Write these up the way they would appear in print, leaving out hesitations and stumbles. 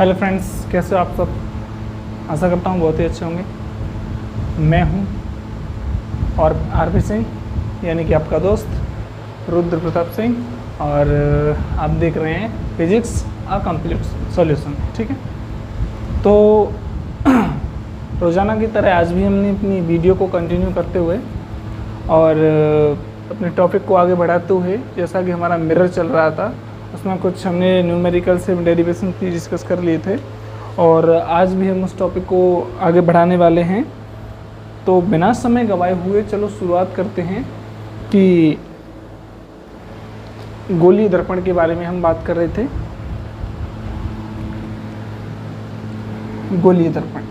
Hello friends, कैसे हो आप सब। आशा करता हूँ बहुत ही अच्छे होंगे। मैं हूँ और आरपी सिंह, यानी कि आपका दोस्त रुद्र प्रताप सिंह, और आप देख रहे हैं फिजिक्स अ कंप्लीट सॉल्यूशन। ठीक है, तो रोज़ाना की तरह आज भी हमने अपनी वीडियो को कंटिन्यू करते हुए और अपने टॉपिक को आगे बढ़ाते हुए, जैसा कि हमारा मिरर चल रहा था उसमें कुछ हमने न्यूमेरिकल से डेरिवेशन की डिस्कस कर लिए थे, और आज भी हम उस टॉपिक को आगे बढ़ाने वाले हैं। तो बिना समय गंवाए हुए चलो शुरुआत करते हैं कि गोलीय दर्पण के बारे में हम बात कर रहे थे। गोलीय दर्पण,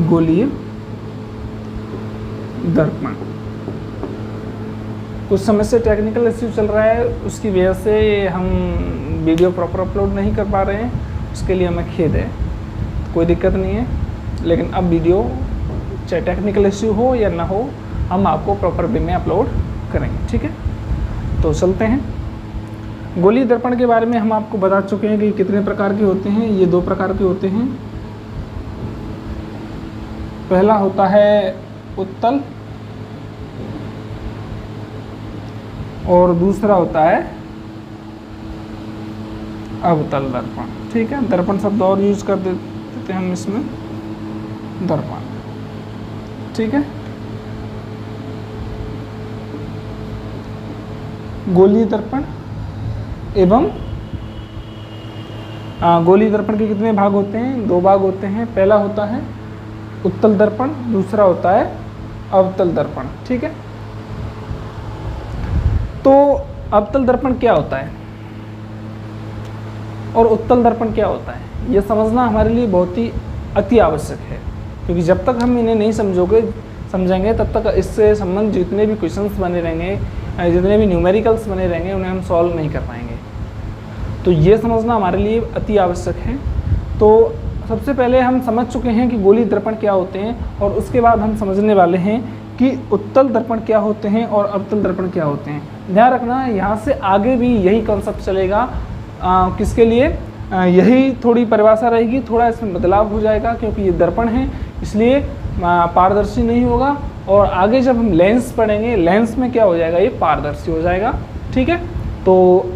गोलीय दर्पण कुछ समय से टेक्निकल इश्यू चल रहा है, उसकी वजह से हम वीडियो प्रॉपर अपलोड नहीं कर पा रहे हैं। उसके लिए हमें खेद है, कोई दिक्कत नहीं है, लेकिन अब वीडियो चाहे टेक्निकल इश्यू हो या ना हो, हम आपको प्रॉपर वे में अपलोड करेंगे। ठीक है, तो चलते हैं। गोलीय दर्पण के बारे में हम आपको बता चुके हैं कि कितने प्रकार के होते हैं। ये दो प्रकार के होते हैं। पहला होता है उत्तल और दूसरा होता है अवतल दर्पण। ठीक है, दर्पण शब्द और यूज कर देते हैं हम इसमें, दर्पण। ठीक है, गोलीय दर्पण एवं गोलीय दर्पण के कितने भाग होते हैं? दो भाग होते हैं। पहला होता है उत्तल दर्पण, दूसरा होता है अवतल दर्पण। ठीक है, तो अवतल दर्पण क्या होता है और उत्तल दर्पण क्या होता है, यह समझना हमारे लिए बहुत ही अति आवश्यक है, क्योंकि जब तक हम इन्हें नहीं समझेंगे तब तक इससे संबंध जितने भी क्वेश्चंस बने रहेंगे, जितने भी न्यूमेरिकल्स बने रहेंगे, उन्हें हम सॉल्व नहीं कर पाएंगे। तो ये समझना हमारे लिए अति आवश्यक है। तो सबसे पहले हम समझ चुके हैं कि गोलीय दर्पण क्या होते हैं, और उसके बाद हम समझने वाले हैं कि उत्तल दर्पण क्या होते हैं और अवतल दर्पण क्या होते हैं। ध्यान रखना, यहाँ से आगे भी यही कॉन्सेप्ट चलेगा। किसके लिए? यही थोड़ी परिभाषा रहेगी, थोड़ा इसमें बदलाव हो जाएगा, क्योंकि ये दर्पण है इसलिए पारदर्शी नहीं होगा, और आगे जब हम लेंस पढ़ेंगे, लेंस में क्या हो जाएगा, ये पारदर्शी हो जाएगा। ठीक है, तो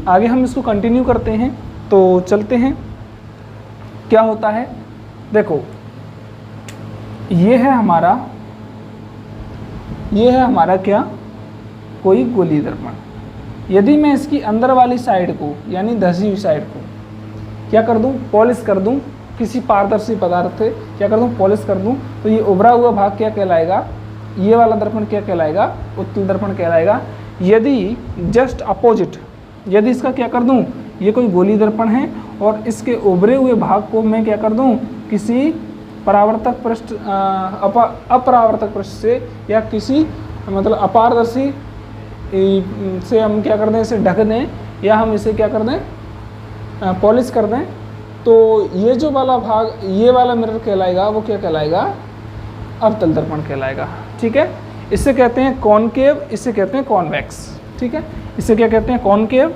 आगे हम इसको कंटिन्यू करते हैं। तो चलते हैं, क्या होता है। देखो, ये है हमारा क्या, कोई गोलीय दर्पण। यदि मैं इसकी अंदर वाली साइड को, यानी धसी हुई साइड को क्या कर दूं, पॉलिश कर दूं, किसी पारदर्शी पदार्थ से क्या कर दूं, पॉलिश कर दूं, तो ये उभरा हुआ भाग क्या कहलाएगा, ये वाला दर्पण क्या कहलाएगा, उत्तल दर्पण कहलाएगा। यदि जस्ट अपोजिट, यदि इसका क्या कर दूं, ये कोई गोलीय दर्पण है और इसके उभरे हुए भाग को मैं क्या कर दूं, किसी परावर्तक पृष्ठ, अपरावर्तक पृष्ठ से, या किसी मतलब अपारदर्शी से हम क्या कर दें, इसे ढक दें, या हम इसे क्या कर दें, पॉलिश कर दें, तो ये जो वाला भाग, ये वाला मिरर कहलाएगा, वो क्या कहलाएगा, अवतल दर्पण कहलाएगा। ठीक है, इसे कहते हैं कॉनकेव, इसे कहते हैं कॉन्वेक्स। ठीक है, इसे क्या कहते हैं, कॉनकेव,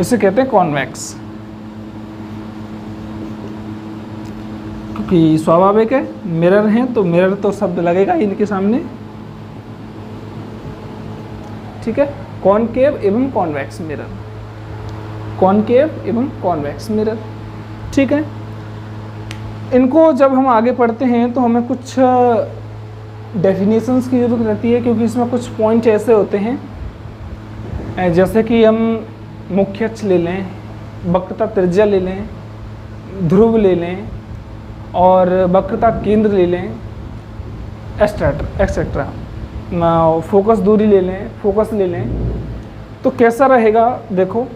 इसे कहते हैं कॉन्वेक्स, क्योंकि स्वाभाविक है, मिरर हैं तो मिरर तो शब्द लगेगा इनके सामने। ठीक है, कॉनकेव एवं कॉन्वेक्स मिरर, कॉनकेव एवं कॉन्वेक्स मिरर। ठीक है, इनको जब हम आगे पढ़ते हैं तो हमें कुछ डेफिनेशंस की जरूरत रहती है, क्योंकि इसमें कुछ पॉइंट ऐसे होते हैं, जैसे कि हम मुख्य अक्ष ले लें, वक्रता त्रिज्या ले लें, ध्रुव ले लें, और वक्रता केंद्र ले लें, एक्सेट्रा, फोकस दूरी ले लें, फोकस ले लें, तो कैसा रहेगा। देखो,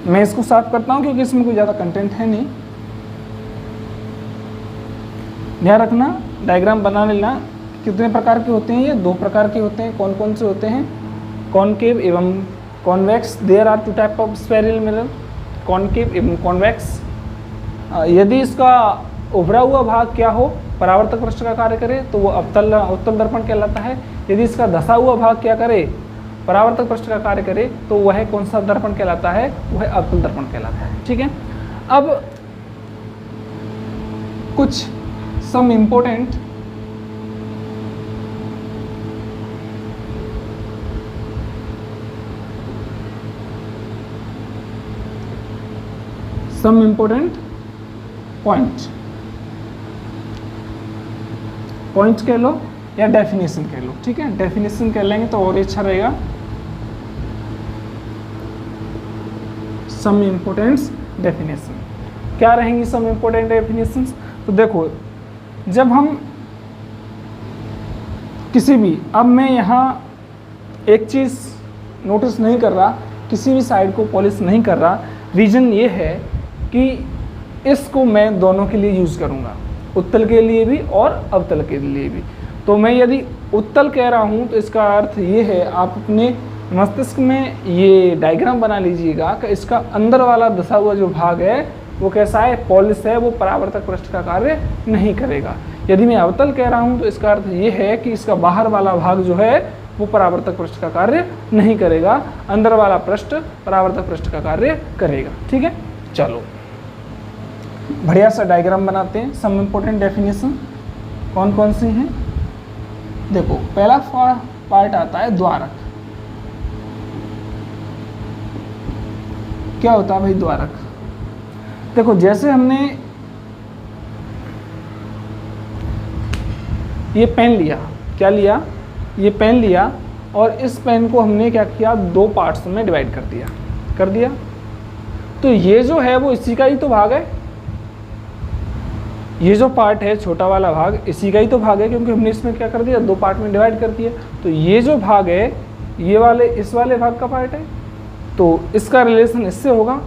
मैं इसको साफ करता हूँ क्योंकि इसमें कोई ज़्यादा कंटेंट है नहीं। ध्यान रखना, डायग्राम बना लेना। कितने प्रकार के होते हैं? ये दो प्रकार के होते हैं। कौन कौन से होते हैं? कॉनकेव एवं convex. There are two type of spherical mirror, concave एवं कॉन्वेक्स। यदि इसका उभरा हुआ भाग क्या हो, परावर्तक पृष्ठ का कार्य करे, तो वो उत्तल दर्पण कहलाता है। यदि इसका धसा हुआ भाग क्या करे, परावर्तक पृष्ठ का कार्य करे, तो वह कौन सा दर्पण कहलाता है, वह अवतल दर्पण कहलाता है। ठीक है, अब कुछ सम इम्पोर्टेंट पॉइंट्स कह लो या डेफिनेशन कह लो। ठीक है, डेफिनेशन कह लेंगे तो और अच्छा रहेगा। सम इम्पोर्टेंस डेफिनेशन क्या रहेंगी, सम इम्पोर्टेंट डेफिनेशंस? तो देखो, जब हम किसी भी, अब मैं यहाँ एक चीज़ नोटिस नहीं कर रहा, किसी भी साइड को पॉलिश नहीं कर रहा, रीज़न ये है कि इसको मैं दोनों के लिए यूज़ करूँगा, उत्तल के लिए भी और अवतल के लिए भी। तो मैं यदि उत्तल कह रहा हूँ तो इसका अर्थ ये है, आप अपने मस्तिष्क में ये डायग्राम बना लीजिएगा कि इसका अंदर वाला धसा हुआ जो भाग है वो कैसा है, पॉलिश है, वो परावर्तक पृष्ठ का कार्य नहीं करेगा। यदि मैं अवतल कह रहा हूँ तो इसका अर्थ ये है कि इसका बाहर वाला भाग जो है वो परावर्तक पृष्ठ का कार्य नहीं करेगा, अंदर वाला पृष्ठ परावर्तक पृष्ठ का कार्य करेगा। ठीक है, चलो बढ़िया सा डायग्राम बनाते हैं। सम इम्पोर्टेंट डेफिनेशन कौन कौन सी हैं? देखो, पहला पार्ट आता है द्वारक। क्या होता है भाई द्वारक? देखो, जैसे हमने ये पेन लिया, क्या लिया, ये पेन लिया, और इस पेन को हमने क्या किया, दो पार्ट्स में डिवाइड कर दिया। तो ये जो है वो इसी का ही तो भाग है, ये जो पार्ट है छोटा वाला भाग इसी का ही तो भाग है, क्योंकि हमने इसमें क्या कर दिया, दो पार्ट में डिवाइड कर दिया। तो ये जो भाग है ये वाले इस वाले भाग का पार्ट है, तो इसका रिलेशन इससे होगा,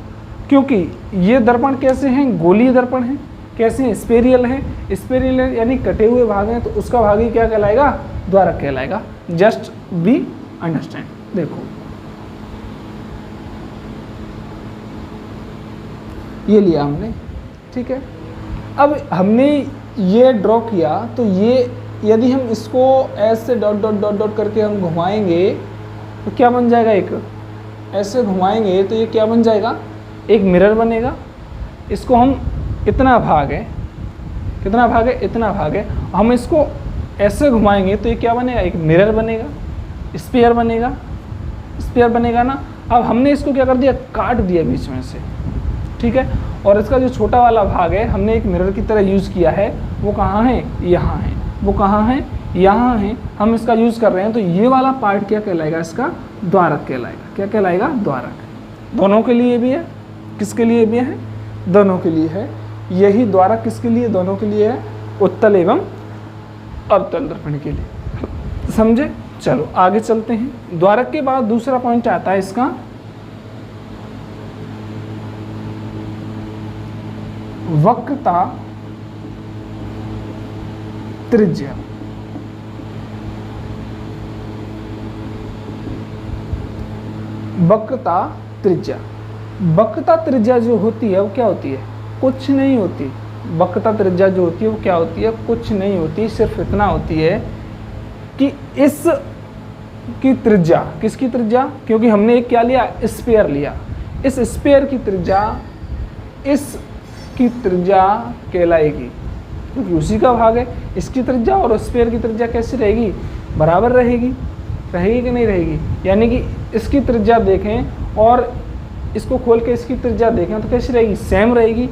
क्योंकि ये दर्पण कैसे हैं, गोलीय दर्पण हैं। कैसे हैं, स्पेरियल हैं। स्पेरियल यानी कटे हुए भाग हैं, तो उसका भाग ही क्या कहलाएगा, द्वारक कहलाएगा। Just be understand. देखो ये लिया हमने, ठीक है। अब हमने ये ड्रॉ किया, तो ये यदि हम इसको ऐसे डॉट डॉट डॉट डॉट करके हम घुमाएंगे तो क्या बन जाएगा, एक ऐसे घुमाएंगे तो ये क्या बन जाएगा, एक मिरर बनेगा। इसको हम इतना भाग है, कितना भाग है, इतना भाग है, हम इसको ऐसे घुमाएंगे तो ये क्या बनेगा, एक मिरर बनेगा, स्फीयर बनेगा, स्फीयर बनेगा ना। अब हमने इसको क्या कर दिया, काट दिया बीच में से, ठीक है। और इसका जो छोटा वाला भाग है हमने एक मिरर की तरह यूज़ किया है, वो कहाँ है, यहाँ है। वो कहाँ है, यहाँ है। हम इसका यूज़ कर रहे हैं, तो ये वाला पार्ट क्या कहलाएगा, इसका द्वारक कहलाएगा। क्या कहलाएगा, द्वारक। दोनों के लिए भी है, किसके लिए भी है, दोनों के लिए है। यही द्वारक किसके लिए, दोनों के लिए है, उत्तल एवं अवतल दर्पण के लिए। समझे? चलो आगे चलते हैं। द्वारक के बाद दूसरा पॉइंट आता है इसका वक्रता त्रिज्या। वक्रता त्रिज्या, वक्रता त्रिज्या जो होती है वो क्या होती है, कुछ नहीं होती। वक्रता त्रिज्या जो होती है वो क्या होती है, कुछ नहीं होती। सिर्फ इतना होती है कि इस की त्रिज्या, किसकी त्रिज्या, क्योंकि हमने एक क्या लिया, स्फीयर लिया। इस स्फीयर की त्रिज्या इस की त्रिज्या कहलाएगी, क्योंकि उसी का भाग है। इसकी त्रिज्या और स्फीयर की त्रिज्या कैसी रहेगी, बराबर रहेगी। रहेगी कि नहीं रहेगी, यानी कि इसकी त्रिज्या देखें और इसको खोल के इसकी त्रिज्या देखें तो कैसी रहेगी, सेम रहेगी।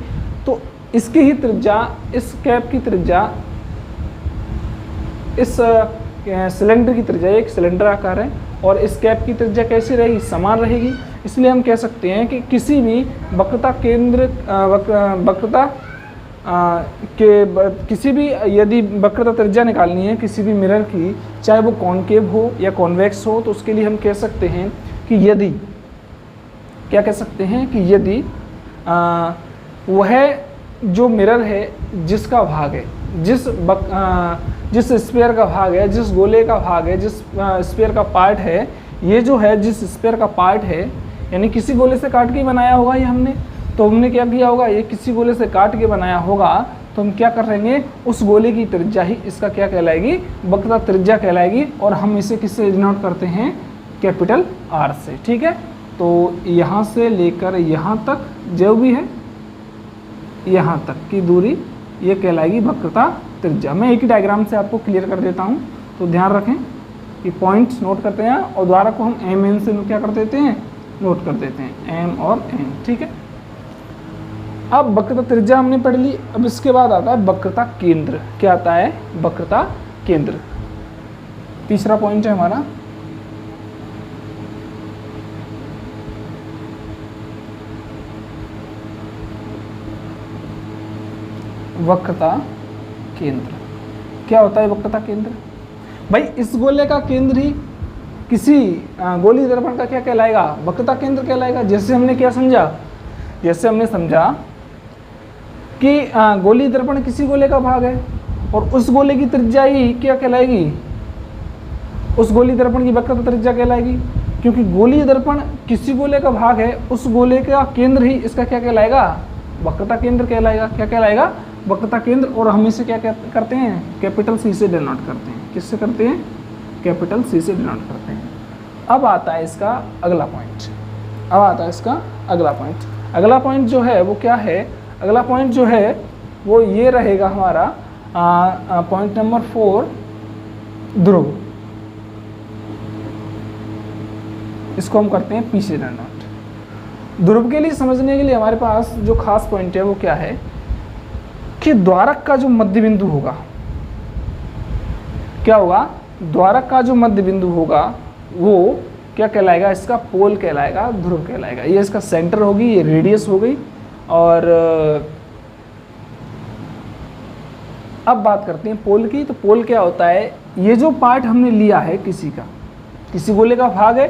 तो इसकी ही त्रिज्या, इस कैप की त्रिज्या, इस सिलेंडर की त्रिज्या, एक सिलेंडर आकार है, और इस कैप की त्रिज्या कैसी रहेगी, समान रहेगी। इसलिए हम कह सकते हैं कि किसी भी वक्रता केंद्र वक्रता के किसी भी यदि वक्रता त्रिज्या निकालनी है किसी भी मिरर की, चाहे वो कॉनकेव हो या कॉन्वेक्स हो, तो उसके लिए हम कह सकते हैं कि यदि, क्या कह सकते हैं कि यदि वह जो मिरर है जिसका भाग है, जिस स्फीयर का भाग है, जिस गोले का भाग है, जिस स्फीयर का पार्ट है, ये जो है जिस स्फीयर का पार्ट है, यानी किसी गोले से काट के बनाया होगा ये हमने, तो हमने क्या किया होगा, ये किसी गोले से काट के बनाया होगा, तो हम क्या करेंगे, उस गोले की त्रिज्या ही इसका क्या कहलाएगी, वक्रता त्रिज्या कहलाएगी। और हम इसे किससे डिनोट करते हैं, कैपिटल आर से। ठीक है, तो यहाँ से लेकर यहाँ तक जो भी है यहाँ तक की दूरी ये कहलाएगी वक्रता त्रिज्या। मैं एक ही डायग्राम से आपको क्लियर कर देता हूँ, तो ध्यान रखें कि पॉइंट्स नोट करते हैं और द्वारा को हम एम एन से क्या कर देते हैं, नोट कर देते हैं, एम और एन। ठीक है, अब वक्रता त्रिज्या हमने पढ़ ली। अब इसके बाद आता है वक्रता केंद्र। क्या आता है, वक्रता केंद्र। तीसरा पॉइंट है हमारा वक्रता केंद्र। क्या होता है वक्रता केंद्र, भाई इस गोले का केंद्र ही किसी गोलीय दर्पण का क्या कहलाएगा, वक्रता केंद्र कहलाएगा। जैसे हमने क्या समझा, जैसे हमने समझा कि गोलीय दर्पण किसी गोले का भाग है और उस गोले की त्रिज्या ही क्या कहलाएगी, उस गोलीय दर्पण की वक्रता त्रिज्या कहलाएगी। क्योंकि गोलीय दर्पण किसी गोले का भाग है, उस गोले का केंद्र ही इसका क्या कहलाएगा, वक्रता केंद्र कहलाएगा। क्या कहलाएगा, वक्रता केंद्र। और हम इसे क्या करते हैं, कैपिटल सी से डिनोट करते हैं। किससे करते हैं, कैपिटल सी से डिनोट करते हैं। अब आता है इसका अगला पॉइंट, अब आता है इसका अगला पॉइंट। अगला पॉइंट जो है वो क्या है, अगला पॉइंट जो है वो ये रहेगा हमारा पॉइंट नंबर 4, ध्रुव। इसको हम करते हैं पी से डिनोट। ध्रुव के लिए समझने के लिए हमारे पास जो खास पॉइंट है वो क्या है कि द्वारक का जो मध्य बिंदु होगा, क्या होगा, द्वारक का जो मध्य बिंदु होगा वो क्या कहलाएगा, इसका पोल कहलाएगा, ध्रुव कहलाएगा। ये इसका सेंटर होगी, ये रेडियस हो गई। और अब बात करते हैं पोल की। तो पोल क्या होता है, ये जो पार्ट हमने लिया है किसी का, किसी गोले का भाग है,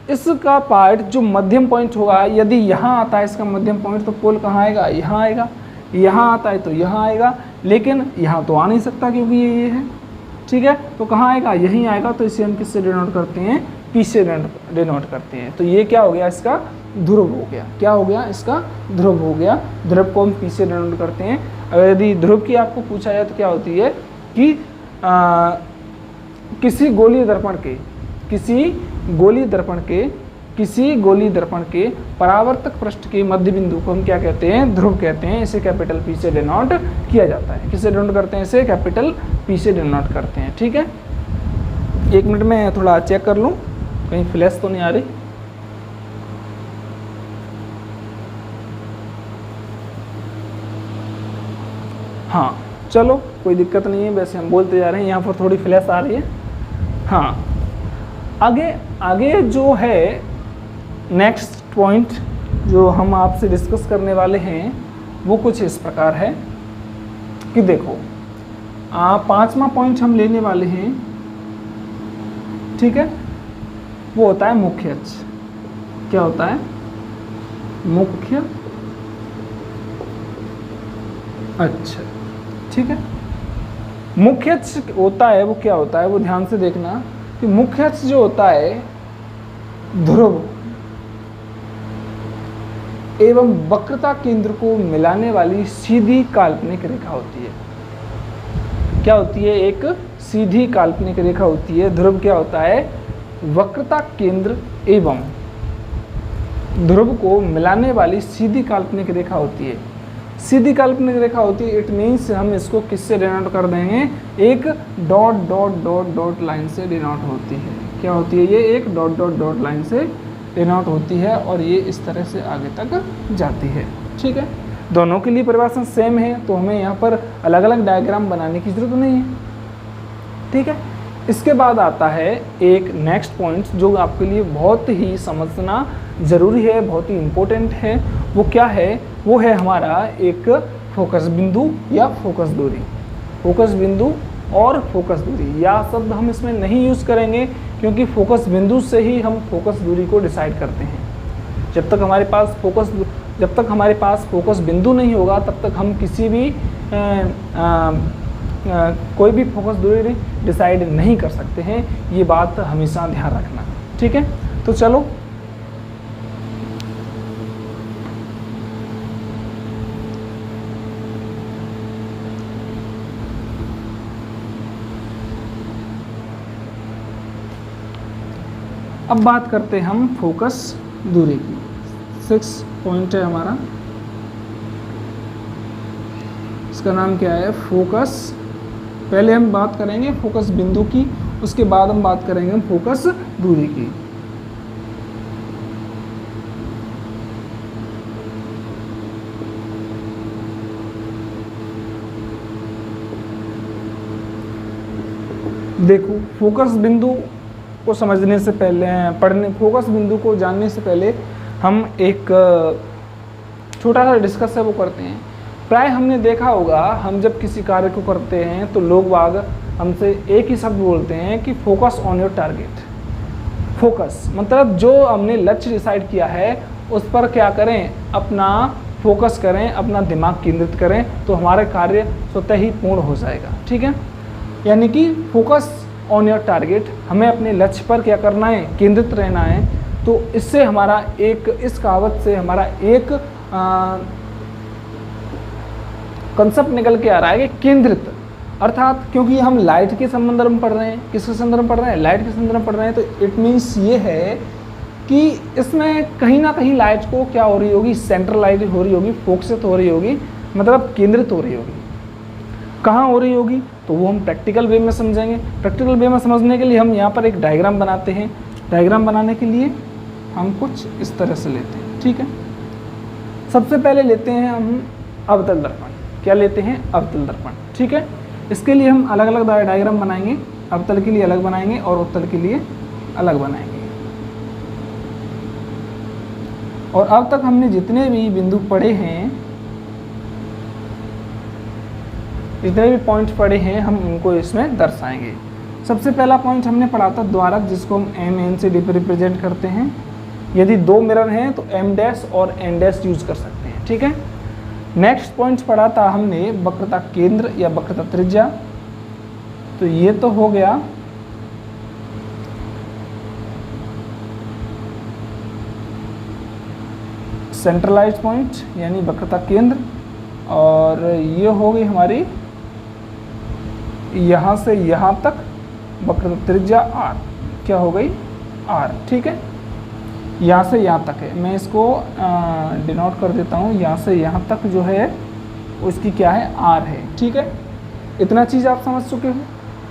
इसका पार्ट जो मध्यम पॉइंट होगा, यदि यहाँ आता है इसका मध्यम पॉइंट, तो पोल कहाँ आएगा, यहाँ आएगा। यहाँ आता है तो यहाँ आएगा, लेकिन यहाँ तो आ नहीं सकता क्योंकि ये है। ठीक है, तो कहाँ आएगा, यहीं आएगा। तो इसे हम किससे डिनोट करते हैं, पी से डिनोट करते हैं। तो ये क्या हो गया, इसका ध्रुव हो गया। क्या हो गया, इसका ध्रुव हो गया। ध्रुव को हम पी से डिनोट करते हैं। अगर यदि ध्रुव की आपको पूछा जाए तो क्या होती है कि किसी गोलीय दर्पण के, किसी गोलीय दर्पण के परावर्तक पृष्ठ के मध्य बिंदु को हम क्या कहते हैं, ध्रुव कहते हैं। इसे कैपिटल पी से डिनोट किया जाता है। किससे डिनोट करते हैं, इसे कैपिटल पी से डिनोट करते हैं। ठीक है, एक मिनट में थोड़ा चेक कर लूँ कहीं फ्लैश तो नहीं आ रही। हाँ चलो कोई दिक्कत नहीं है, वैसे हम बोलते जा रहे हैं, यहाँ पर थोड़ी फ्लैश आ रही है। हाँ, आगे जो है नेक्स्ट पॉइंट जो हम आपसे डिस्कस करने वाले हैं वो कुछ इस प्रकार है कि देखो, पांचवा पॉइंट हम लेने वाले हैं। ठीक है, वो होता है मुख्य अक्ष। क्या होता है, मुख्य अक्ष। ठीक है, मुख्य अक्ष होता है वो क्या होता है, वो ध्यान से देखना कि मुख्य अक्ष जो होता है ध्रुव एवं वक्रता केंद्र को मिलाने वाली सीधी काल्पनिक रेखा होती है। क्या होती है, एक सीधी काल्पनिक रेखा होती है। ध्रुव क्या होता है, वक्रता केंद्र एवं ध्रुव को मिलाने वाली सीधी काल्पनिक रेखा होती है। सीधी काल्पनिक रेखा होती है, इट मीन्स हम इसको किससे डिनोट कर देंगे, एक dot dot dot dot line से डिनोट होती है। क्या होती है, ये एक डॉट डॉट डॉट लाइन से डिनोट होती है और ये इस तरह से आगे तक जाती है। ठीक है, दोनों के लिए परिभाषा सेम है, तो हमें यहाँ पर अलग अलग डायग्राम बनाने की जरूरत नहीं है। ठीक है, इसके बाद आता है एक नेक्स्ट पॉइंट जो आपके लिए बहुत ही समझना ज़रूरी है, बहुत ही इम्पोर्टेंट है। वो क्या है, वो है हमारा एक फोकस बिंदु या फोकस दूरी। फोकस बिंदु और फोकस दूरी, या शब्द हम इसमें नहीं यूज़ करेंगे क्योंकि फोकस बिंदु से ही हम फोकस दूरी को डिसाइड करते हैं। जब तक हमारे पास फोकस बिंदु नहीं होगा तब तक हम किसी भी कोई भी फोकस दूरी डिसाइड नहीं कर सकते हैं। ये बात हमेशा ध्यान रखना। ठीक है, तो चलो अब बात करते हैं हम फोकस दूरी की। 6 पॉइंट है हमारा, इसका नाम क्या है, फोकस। पहले हम बात करेंगे फोकस बिंदु की, उसके बाद हम बात करेंगे हम फोकस दूरी की। देखो, फोकस बिंदु को समझने से पहले, फोकस बिंदु को जानने से पहले हम एक छोटा सा डिस्कस है वो करते हैं। प्राय हमने देखा होगा, हम जब किसी कार्य को करते हैं तो लोग बाग हमसे एक ही शब्द बोलते हैं कि focus on your target. Focus मतलब जो हमने लक्ष्य डिसाइड किया है उस पर क्या करें, अपना फोकस करें, अपना दिमाग केंद्रित करें, तो हमारा कार्य स्वतः ही पूर्ण हो जाएगा। ठीक है, यानी कि फोकस ऑन योर टारगेट, हमें अपने लक्ष्य पर क्या करना है, केंद्रित रहना है। तो इससे हमारा एक, इस कहावत से हमारा एक कंसेप्ट निकल के आ रहा है कि केंद्रित, अर्थात क्योंकि हम लाइट के संदर्भ में पढ़ रहे हैं, किसके संदर्भ में पढ़ रहे हैं, लाइट के संदर्भ में पढ़ रहे हैं, तो इट मीन्स ये है कि इसमें कहीं ना कहीं लाइट को क्या हो रही होगी, सेंट्रलाइज हो रही होगी, फोकसित हो रही होगी, मतलब केंद्रित हो रही होगी। कहाँ हो रही होगी तो वो हम प्रैक्टिकल वे में समझेंगे। प्रैक्टिकल वे में समझने के लिए हम यहाँ पर एक डायग्राम बनाते हैं। डायग्राम बनाने के लिए हम कुछ इस तरह से लेते हैं। ठीक है, सबसे पहले लेते हैं हम अवतल दर्पण। क्या लेते हैं, अवतल दर्पण। ठीक है, इसके लिए हम अलग अलग डायग्राम बनाएंगे, अवतल के लिए अलग बनाएंगे और उत्तल के लिए अलग बनाएंगे। और अब तक हमने जितने भी बिंदु पढ़े हैं, जितने भी पॉइंट पढ़े हैं, हम उनको इसमें दर्शाएंगे। सबसे पहला पॉइंट हमने पढ़ा था द्वारक, जिसको हम एम एन से रिप्रेजेंट करते हैं। यदि दो मिरर हैं तो एम डैश और एन डैश यूज कर सकते हैं। ठीक है, नेक्स्ट पॉइंट पढ़ा था हमने वक्रता केंद्र या वक्रता त्रिज्या। तो ये तो हो गया सेंट्रलाइज पॉइंट यानी वक्रता केंद्र, और ये हो गई हमारी यहाँ से यहाँ तक वक्रता त्रिज्या आर। क्या हो गई, आर। ठीक है, यहाँ से यहाँ तक है, मैं इसको डिनोट कर देता हूँ। यहाँ से यहाँ तक जो है उसकी क्या है, आर है। ठीक है, इतना चीज़ आप समझ चुके हो,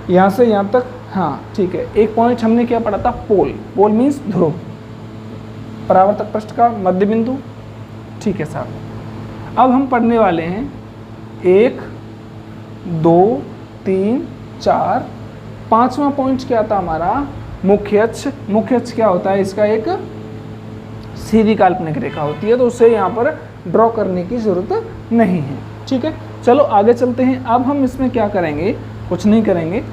यहाँ से यहाँ तक। हाँ ठीक है, एक पॉइंट हमने क्या पढ़ा था, पोल। पोल मीन्स ध्रुव, परावर्तक पृष्ठ का मध्य बिंदु। ठीक है साहब, अब हम पढ़ने वाले हैं 1, 2, 3, 4, 5वां पॉइंट क्या था हमारा, मुख्य अक्ष। मुख्य अक्ष क्या होता है, इसका एक सीधी काल्पनिक रेखा होती है, तो उसे यहाँ पर ड्रॉ करने की ज़रूरत नहीं है। ठीक है, चलो आगे चलते हैं। अब हम इसमें क्या करेंगे, कुछ नहीं करेंगे,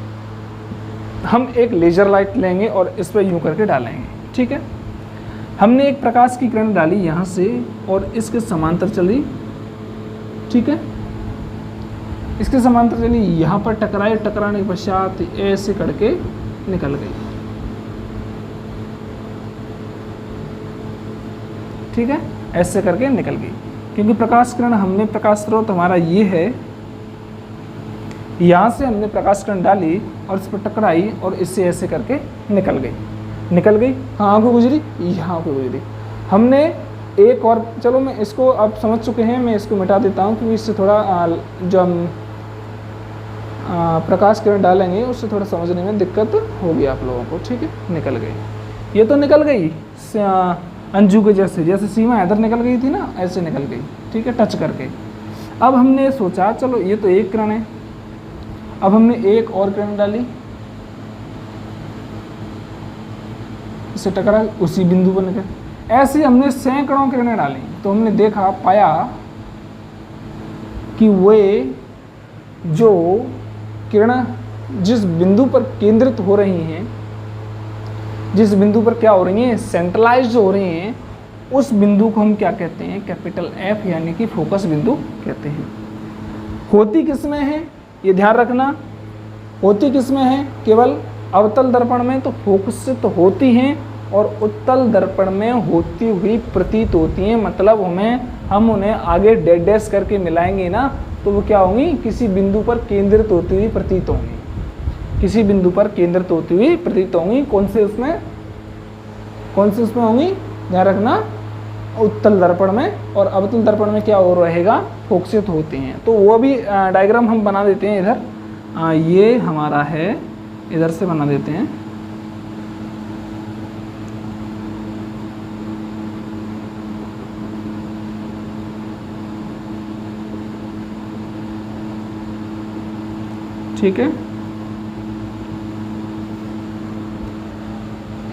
हम एक लेजर लाइट लेंगे और इस पर यूँ करके डालेंगे। ठीक है, हमने एक प्रकाश की किरण डाली यहाँ से और इसके समांतर चली। ठीक है, इसके समांतर चली, यहाँ पर टकराए, टकराने के पश्चात ऐसे करके निकल गई। ठीक है, ऐसे करके निकल गई, क्योंकि प्रकाश किरण, हमने प्रकाश स्रोत हमारा ये है, यहाँ से हमने प्रकाश किरण डाली और इस पर टकराई और इससे ऐसे करके निकल गई। निकल गई, हाँ को गुजरी, यहाँ को गुजरी। हमने एक और, चलो मैं इसको अब समझ चुके हैं, मैं इसको मिटा देता हूँ, क्योंकि इससे थोड़ा जो हम प्रकाश किरण डालेंगे उससे थोड़ा समझने में दिक्कत होगी आप लोगों को। ठीक है, निकल गई, ये तो निकल गई अंजू के जैसे, जैसे सीमा इधर निकल गई थी ना, ऐसे निकल गई। ठीक है, टच करके। अब हमने सोचा चलो ये तो एक किरण है, अब हमने एक और किरण डाली, इससे टकरा, उसी बिंदु पर निकल। ऐसे हमने सैकड़ों किरणें डाली, तो हमने देखा, पाया कि वे जो किरण जिस बिंदु पर केंद्रित हो रही हैं, जिस बिंदु पर क्या हो रही हैं, सेंट्रलाइज हो रही हैं, उस बिंदु को हम क्या कहते हैं, कैपिटल एफ यानी कि फोकस बिंदु कहते हैं। होती किसमें है, ये ध्यान रखना, होती किसमें है, केवल अवतल दर्पण में तो फोकसित होती हैं और उत्तल दर्पण में होती हुई प्रतीत होती हैं। मतलब हम उन्हें आगे डेड डैश करके मिलाएंगे ना, तो वो क्या होंगी, किसी बिंदु पर केंद्रित होती हुई प्रतीत होंगी, किसी बिंदु पर केंद्रित होती हुई प्रतीत होंगी। कौन से, उसमें कौन सी उसमें होंगी, ध्यान रखना, उत्तल दर्पण में, और अवतल दर्पण में क्या हो रहेगा, फोकसित होते हैं। तो वो भी डायग्राम हम बना देते हैं इधर, ये हमारा है, इधर से बना देते हैं। ठीक है,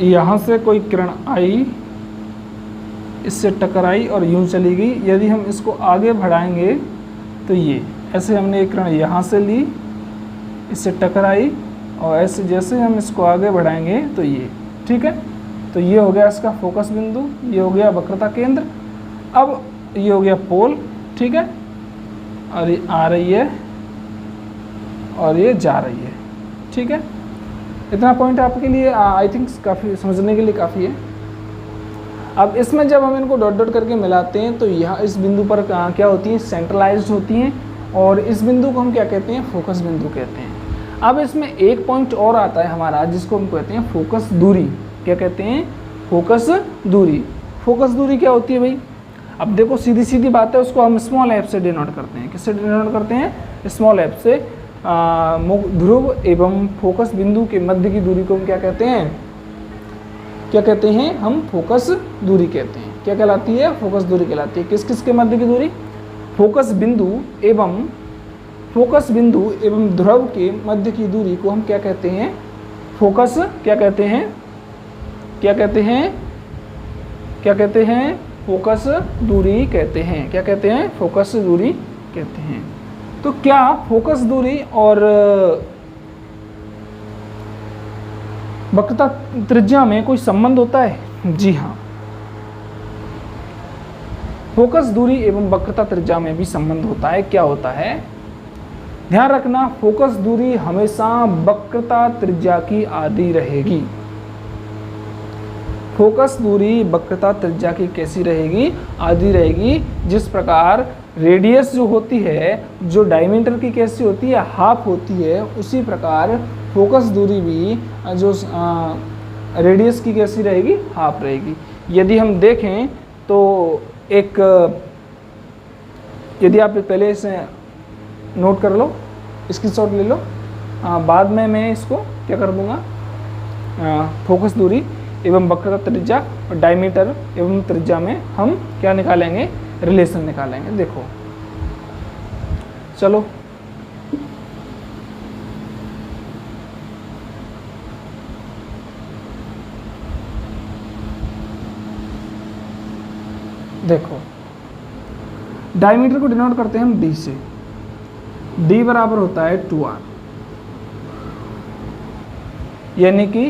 यहाँ से कोई किरण आई, इससे टकराई और यूं चली गई। यदि हम इसको आगे बढ़ाएंगे तो ये ऐसे, हमने एक किरण यहाँ से ली, इससे टकराई, और ऐसे जैसे हम इसको आगे बढ़ाएंगे तो ये, ठीक है। तो ये हो गया इसका फोकस बिंदु, ये हो गया वक्रता केंद्र। अब ये हो गया पोल, ठीक है, और ये आ रही है और ये जा रही है, ठीक है। इतना पॉइंट आपके लिए आई थिंक काफ़ी समझने के लिए काफ़ी है। अब इसमें जब हम इनको डॉट डॉट करके मिलाते हैं तो यहाँ इस बिंदु पर क्या होती हैं, सेंट्रलाइज्ड होती हैं, और इस बिंदु को हम क्या कहते हैं, फोकस बिंदु कहते हैं। अब इसमें एक पॉइंट और आता है हमारा, जिसको हम कहते हैं फोकस दूरी। क्या कहते हैं, फोकस दूरी। फोकस दूरी क्या होती है भाई, अब देखो सीधी सीधी बात है, उसको हम स्मॉल एफ से डिनोट करते हैं। किससे डिनोट करते हैं, स्मॉल एफ से। ध्रुव एवं फोकस बिंदु के मध्य की दूरी को हम क्या कहते हैं, क्या कहते हैं, हम फोकस दूरी कहते हैं। क्या कहलाती है, फोकस दूरी कहलाती है। किस किस के मध्य की दूरी, फोकस बिंदु एवं ध्रुव के मध्य की दूरी को हम क्या कहते हैं, फोकस, क्या कहते हैं, क्या कहते हैं, क्या कहते हैं, फोकस दूरी कहते हैं। क्या कहते हैं, फोकस दूरी कहते हैं। तो क्या फोकस दूरी और वक्रता त्रिज्या में कोई संबंध होता है? जी हाँ, फोकस दूरी एवं वक्रता त्रिज्या में भी संबंध होता है। क्या होता है, ध्यान रखना, फोकस दूरी हमेशा वक्रता त्रिज्या की आधी रहेगी। फोकस दूरी वक्रता त्रिज्या की कैसी रहेगी, आधी रहेगी। जिस प्रकार रेडियस जो होती है, जो डायमीटर की कैसी होती है, हाफ होती है, उसी प्रकार फोकस दूरी भी जो रेडियस की कैसी रहेगी, हाफ रहेगी। यदि हम देखें तो एक, यदि आप पहले इसे नोट कर लो, स्क्रीनशॉट ले लो, बाद में मैं इसको क्या कर दूंगा, फोकस दूरी एवं वक्रता त्रिज्या और डायमीटर एवं त्रिज्या में हम क्या निकालेंगे, रिलेशन निकालेंगे। देखो चलो, देखो डायमीटर को डिनोट करते हैं हम डी से। डी बराबर होता है 2r, यानी कि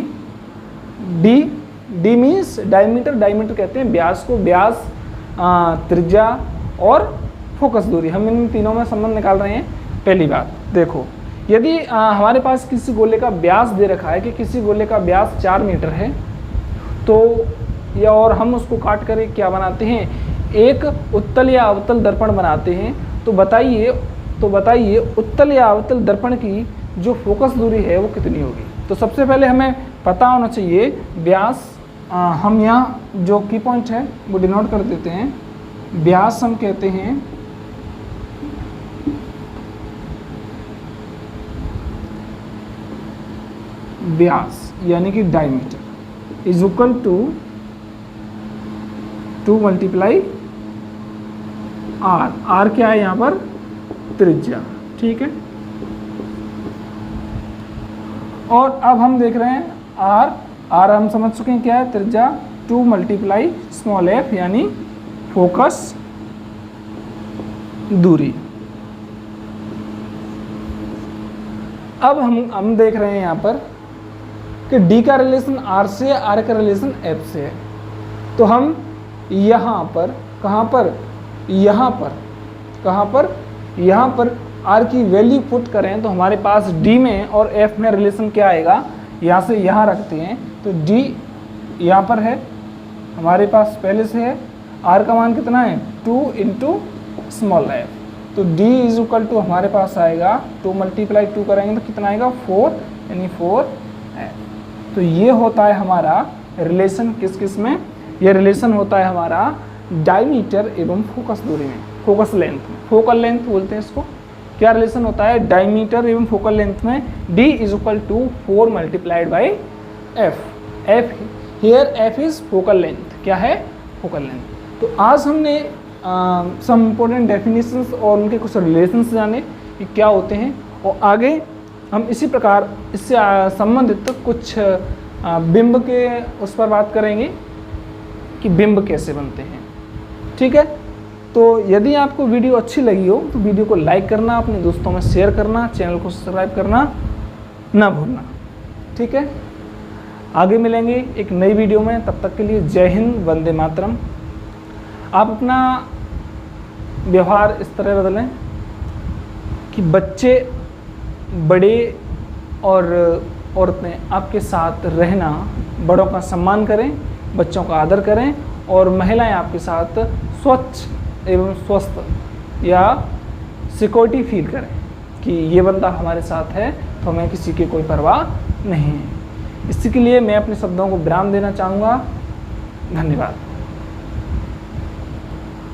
डी मीन्स डायमीटर। डायमीटर कहते हैं व्यास को, व्यास, त्रिज्या और फोकस दूरी। हम इन तीनों में संबंध निकाल रहे हैं। पहली बात देखो, यदि हमारे पास किसी गोले का व्यास दे रखा है कि किसी गोले का व्यास 4 मीटर है, तो या और हम उसको काट कर क्या बनाते हैं, एक उत्तल या अवतल दर्पण बनाते हैं। तो बताइए उत्तल या अवतल दर्पण की जो फोकस दूरी है वो कितनी होगी। तो सबसे पहले हमें पता होना चाहिए व्यास। हम यहाँ जो की पॉइंट है वो डिनोट कर देते हैं। व्यास हम कहते हैं व्यास, यानी कि diameter is equal to 2 multiply R. R क्या है यहाँ पर, त्रिज्या, ठीक है। और अब हम देख रहे हैं आर हम समझ चुके हैं क्या है, त्रिज्या। 2 मल्टीप्लाई स्मॉल एफ, यानी फोकस दूरी। अब हम देख रहे हैं यहाँ पर कि डी का रिलेशन आर से है, आर का रिलेशन एफ से है। तो हम यहाँ पर, कहाँ पर, यहाँ पर आर की वैल्यू पुट करें तो हमारे पास डी में और एफ में रिलेशन क्या आएगा, यहाँ से यहाँ रखते हैं तो डी यहाँ पर है हमारे पास पहले से है। आर का मान कितना है, 2 इंटू स्मॉल एफ। तो डी इज इक्वल टू हमारे पास आएगा 2 मल्टीप्लाई 2 करेंगे तो कितना आएगा, 4, यानी 4 एफ। तो ये होता है हमारा रिलेशन किस किस में, ये रिलेशन होता है हमारा डायमीटर एवं फोकस दूरी में, फोकस लेंथ में, फोकल लेंथ बोलते हैं इसको। क्या रिलेशन होता है डायमीटर एवं फोकल लेंथ में, D is equal to 4 multiplied by F. F here F is focal length, क्या है फोकल लेंथ। तो आज हमने सम इम्पोर्टेंट डेफिनेशंस और उनके कुछ रिलेशंस जाने कि क्या होते हैं, और आगे हम इसी प्रकार इससे संबंधित कुछ बिंब के उस पर बात करेंगे कि बिंब कैसे बनते हैं। ठीक है, तो यदि आपको वीडियो अच्छी लगी हो तो वीडियो को लाइक करना, अपने दोस्तों में शेयर करना, चैनल को सब्सक्राइब करना ना भूलना। ठीक है, आगे मिलेंगे एक नई वीडियो में, तब तक के लिए जय हिंद, वंदे मातरम। आप अपना व्यवहार इस तरह बदलें कि बच्चे, बड़े और औरतें आपके साथ रहना, बड़ों का सम्मान करें, बच्चों का आदर करें, और महिलाएं आपके साथ स्वच्छ एवं स्वस्थ या सिक्योरिटी फील करें कि ये बंदा हमारे साथ है तो हमें किसी की कोई परवाह नहीं है। इसी के लिए मैं अपने शब्दों को विराम देना चाहूँगा। धन्यवाद।